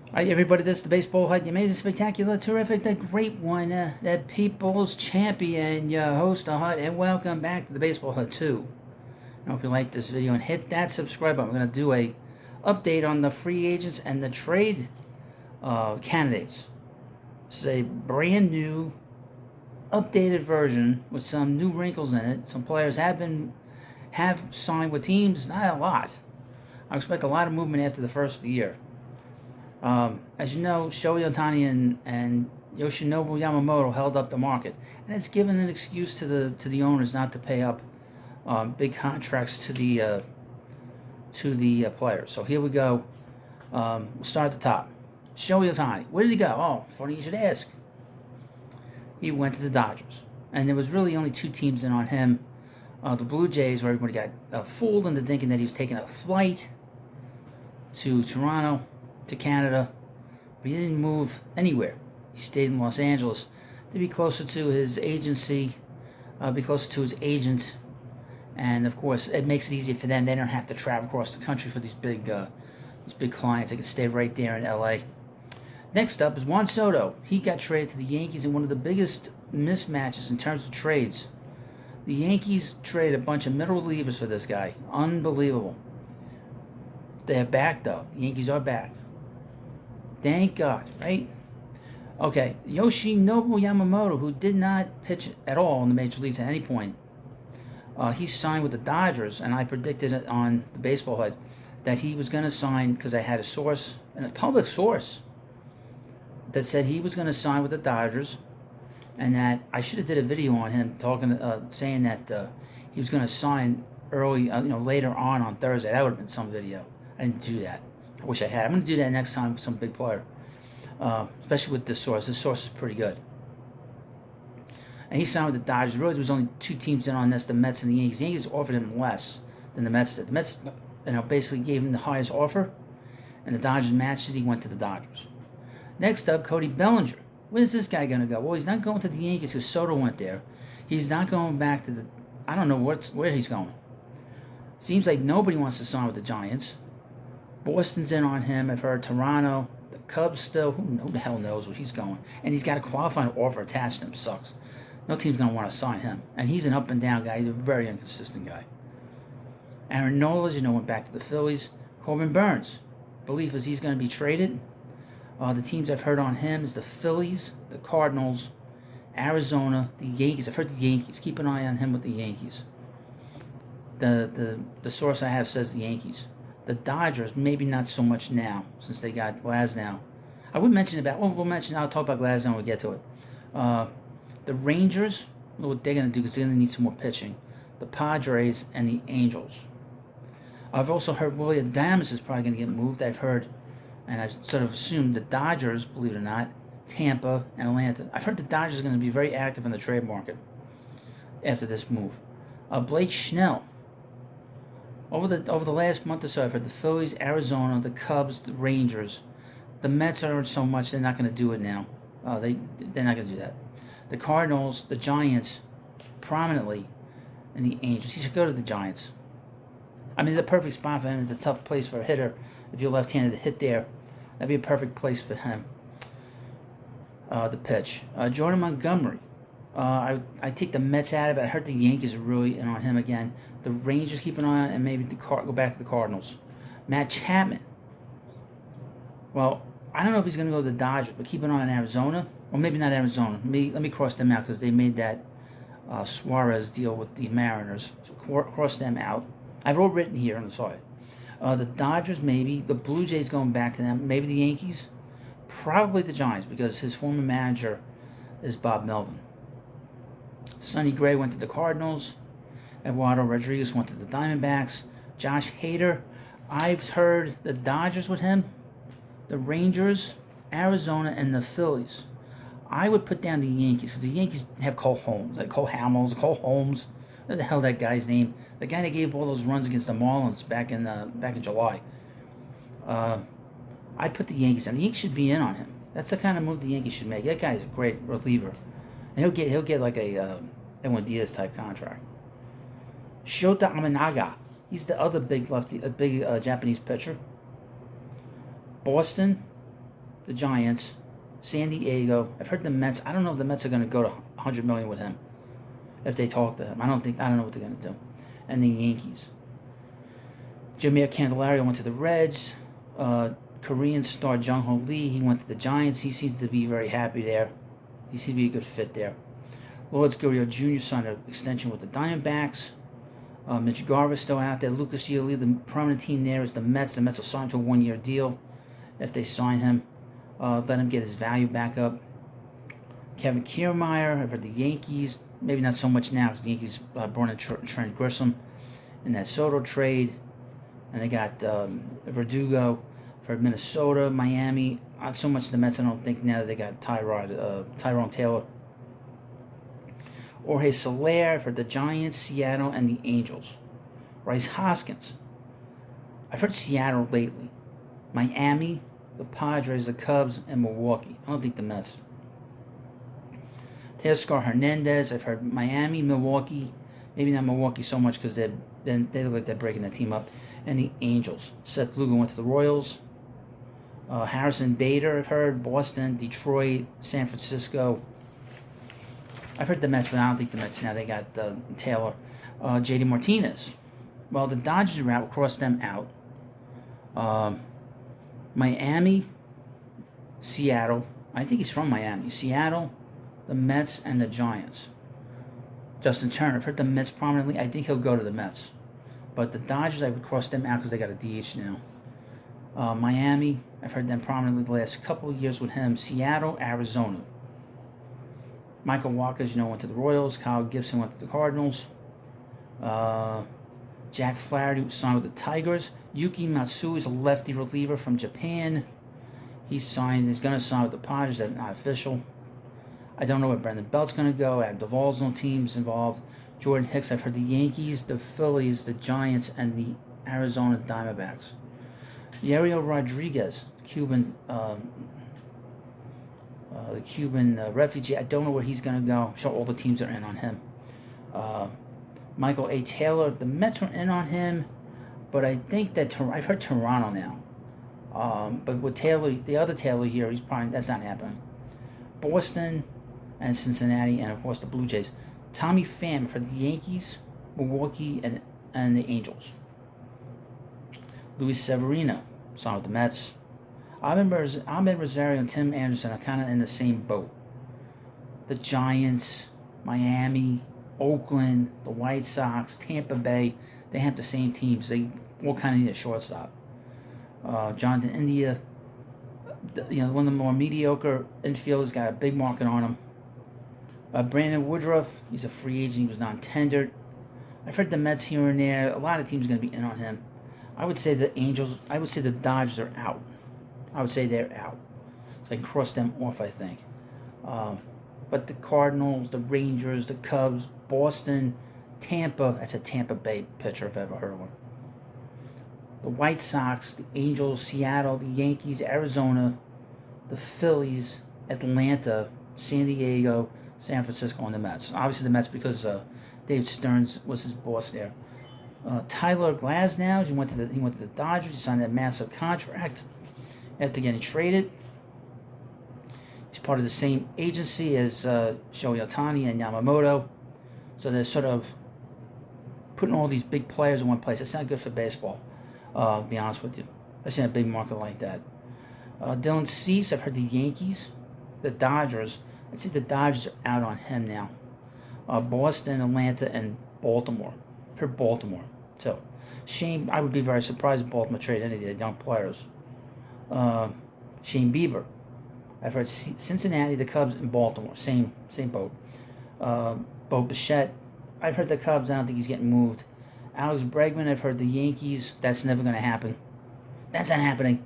All right, everybody, this is the Baseball Hut, the amazing, spectacular, terrific, the great one, the people's champion, your host, the Hut, and welcome back to the Baseball Hut 2. I hope you like this video and hit that subscribe button. We're going to do a update on the free agents and the trade candidates. This is a brand new, updated version with some new wrinkles in it. Some players have signed with teams, not a lot. I expect a lot of movement after the first of the year. As you know, Shohei Ohtani and Yoshinobu Yamamoto held up the market, and it's given an excuse to the owners not to pay up big contracts to the players. So here we go. We'll start at the top. Shohei Ohtani, where did he go? Oh, funny you should ask. He went to the Dodgers, and there was really only two teams in on him. The Blue Jays, where everybody got fooled into thinking that he was taking a flight to Toronto, to Canada, but he didn't move anywhere. He stayed in Los Angeles to be closer to his agency, be closer to his agent, and of course it makes it easier for them. They don't have to travel across the country for these big clients. They can stay right there in LA. Next up is Juan Soto. He got traded to the Yankees in one of the biggest mismatches in terms of trades. The Yankees traded a bunch of middle relievers for this guy. Unbelievable. They're back though. The Yankees are back. Thank God, right? Okay, Yoshinobu Yamamoto, who did not pitch at all in the major leagues at any point, he signed with the Dodgers, and I predicted it on the Baseball Hut that he was going to sign because I had a source, and a public source, that said he was going to sign with the Dodgers, and that I should have did a video on him talking, saying that he was going to sign early, later on Thursday. That would have been some video. I didn't do that. I wish I had. I'm going to do that next time with some big player, especially with this source. This source is pretty good. And he signed with the Dodgers. Really, there was only two teams in on this, the Mets and the Yankees. The Yankees offered him less than the Mets did. The Mets, basically gave him the highest offer, and the Dodgers matched it. He went to the Dodgers. Next up, Cody Bellinger. Where's this guy going to go? Well, he's not going to the Yankees because Soto went there. He's not going back to the... I don't know where he's going. Seems like nobody wants to sign with the Giants. Boston's in on him. I've heard Toronto, the Cubs still. Who the hell knows where he's going? And he's got a qualifying offer attached to him. Sucks. No team's going to want to sign him. And he's an up and down guy. He's a very inconsistent guy. Aaron Nola, went back to the Phillies. Corbin Burns. Belief is he's going to be traded. The teams I've heard on him is the Phillies, the Cardinals, Arizona, the Yankees. I've heard the Yankees. Keep an eye on him with the Yankees. The source I have says the Yankees. The Dodgers, maybe not so much now, since they got Glasnow. I would mention I'll talk about Glasnow when we get to it. The Rangers, what they're going to do, because they're going to need some more pitching. The Padres and the Angels. I've also heard Willie Adames is probably going to get moved. I've heard, and I've sort of assumed the Dodgers, believe it or not, Tampa and Atlanta. I've heard the Dodgers are going to be very active in the trade market after this move. Blake Snell. Over the last month or so, I've heard the Phillies, Arizona, the Cubs, the Rangers. The Mets aren't so much. They're not going to do it now. They're not going to do that. The Cardinals, the Giants, prominently, and the Angels. He should go to the Giants. I mean, it's a perfect spot for him. It's a tough place for a hitter. If you're left-handed to hit there, that'd be a perfect place for him to pitch. Jordan Montgomery. I take the Mets out of it. I heard the Yankees are really in on him again. The Rangers keep an eye on, and maybe go back to the Cardinals. Matt Chapman. Well, I don't know if he's going to go to the Dodgers, but keep an eye on Arizona. Or maybe not Arizona. Let me cross them out because they made that Suarez deal with the Mariners. So cross them out. I have it all written here on the side. The Dodgers, maybe. The Blue Jays going back to them. Maybe the Yankees. Probably the Giants because his former manager is Bob Melvin. Sonny Gray went to the Cardinals. Eduardo Rodriguez went to the Diamondbacks. Josh Hader, I've heard the Dodgers with him, the Rangers, Arizona, and the Phillies. I would put down the Yankees because the Yankees have Cole Holmes, Cole Holmes. What the hell that guy's name? The guy that gave all those runs against the Marlins back in July. I'd put the Yankees down. The Yankees should be in on him. That's the kind of move the Yankees should make. That guy's a great reliever, and he'll get like a Edwin Diaz type contract. Shota Amanaga, he's the other big lefty, Japanese pitcher. Boston, the Giants, San Diego. I've heard the Mets. I don't know if the Mets are going to go to 100 million with him. If they talk to him, I don't know what they're going to do. And the Yankees. Jameer Candelario went to the Reds. Korean star Jung-Ho Lee, he went to the Giants. He seems to be very happy there. He seems to be a good fit there. Lourdes Gurriel Jr. signed an extension with the Diamondbacks. Mitch Garver's still out there. Lucas Giolito, the prominent team there is the Mets. The Mets will sign to a one-year deal if they sign him. Let him get his value back up. Kevin Kiermaier, I've heard the Yankees. Maybe not so much now because the Yankees brought in Trent Grisham in that Soto trade. And they got Verdugo for Minnesota, Miami. Not so much the Mets, I don't think, now that they got Tyrone Taylor. Jorge Soler for the Giants, Seattle, and the Angels. Bryce Hoskins. I've heard Seattle lately. Miami, the Padres, the Cubs, and Milwaukee. I don't think the Mets. Teoscar Hernandez. I've heard Miami, Milwaukee. Maybe not Milwaukee so much because they look like they're breaking that team up. And the Angels. Seth Lugo went to the Royals. Harrison Bader, I've heard. Boston, Detroit, San Francisco. I've heard the Mets, but I don't think the Mets now. They got Taylor. JD Martinez. Well, the Dodgers are out. We'll cross them out. Miami, Seattle. I think he's from Miami. Seattle, the Mets, and the Giants. Justin Turner. I've heard the Mets prominently. I think he'll go to the Mets. But the Dodgers, I would cross them out because they got a DH now. Miami, I've heard them prominently the last couple of years with him. Seattle, Arizona. Michael Wacha, went to the Royals. Kyle Gibson went to the Cardinals. Jack Flaherty signed with the Tigers. Yuki Matsui is a lefty reliever from Japan. He's going to sign with the Padres. That's not official. I don't know where Brandon Belt's going to go. Adam Duvall's no teams involved. Jordan Hicks, I've heard the Yankees, the Phillies, the Giants, and the Arizona Diamondbacks. Yariel Rodriguez, the Cuban refugee. I don't know where he's going to go. I'm sure all the teams are in on him. Michael A. Taylor, the Mets are in on him, but I think that I've heard Toronto now. But with Taylor, the other Taylor here, that's not happening. Boston and Cincinnati, and of course the Blue Jays. Tommy Pham for the Yankees, Milwaukee, and the Angels. Luis Severino signed with the Mets. Ahmed Rosario and Tim Anderson are kind of in the same boat. The Giants, Miami, Oakland, the White Sox, Tampa Bay, they have the same teams. They all kind of need a shortstop. Jonathan India, one of the more mediocre infielders, got a big market on him. Brandon Woodruff, he's a free agent. He was non-tendered. I've heard the Mets here and there. A lot of teams are going to be in on him. I would say the Dodgers are out. I would say they're out. So I can cross them off, I think. But the Cardinals, the Rangers, the Cubs, Boston, Tampa. That's a Tampa Bay pitcher if I've ever heard of one. The White Sox, the Angels, Seattle, the Yankees, Arizona, the Phillies, Atlanta, San Diego, San Francisco, and the Mets. Obviously the Mets because Dave Stearns was his boss there. Tyler Glasnow, he went to the Dodgers. He signed that massive contract after getting traded. He's part of the same agency as Shohei Ohtani and Yamamoto. So they're sort of putting all these big players in one place. It's not good for baseball, to be honest with you. Especially in a big market like that. Dylan Cease, I've heard the Yankees, the Dodgers. I see the Dodgers are out on him now. Boston, Atlanta, and Baltimore. I've heard Baltimore, too. Shane, I would be very surprised if Baltimore traded any of their young players. Shane Bieber. I've heard Cincinnati, the Cubs, and Baltimore. Same boat. Bo Bichette. I've heard the Cubs. I don't think he's getting moved. Alex Bregman. I've heard the Yankees. That's never going to happen. That's not happening.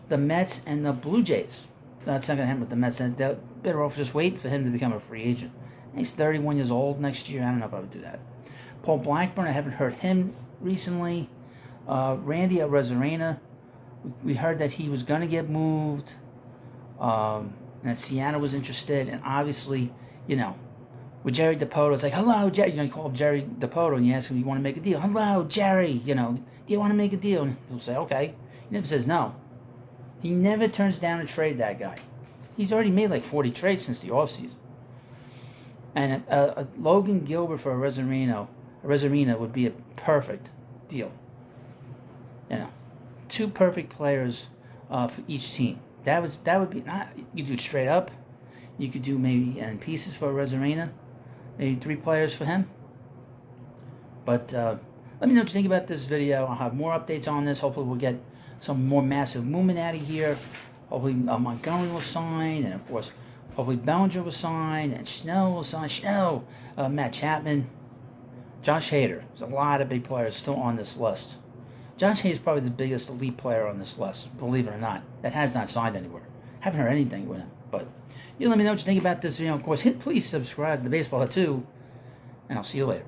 The Mets and the Blue Jays. That's not going to happen with the Mets. They're better off just waiting for him to become a free agent. He's 31 years old next year. I don't know if I would do that. Paul Blackburn. I haven't heard him recently. Randy Arozarena. We heard that he was going to get moved. And that Seattle was interested. And obviously, with Jerry Dipoto, it's like, hello, Jerry. You call up Jerry Dipoto and you ask him, you want to make a deal? Hello, Jerry. Do you want to make a deal? And he'll say, okay. He never says no. He never turns down a trade, that guy. He's already made like 40 trades since the offseason. And a Logan Gilbert for a Reserina would be a perfect deal. You know, 2 perfect players for each team. That would be not. You do it straight up. You could do maybe in pieces for a Reserina, maybe 3 players for him. But let me know what you think about this video. I'll have more updates on this. Hopefully we'll get some more massive movement out of here. Hopefully Montgomery will sign, and of course, hopefully Bellinger will sign, and Snell will sign. Matt Chapman, Josh Hader. There's a lot of big players still on this list. Josh Hader is probably the biggest elite player on this list, believe it or not, that has not signed anywhere. Haven't heard anything with him. But you let me know what you think about this video. Of course, please subscribe to the Baseball Hut too, and I'll see you later.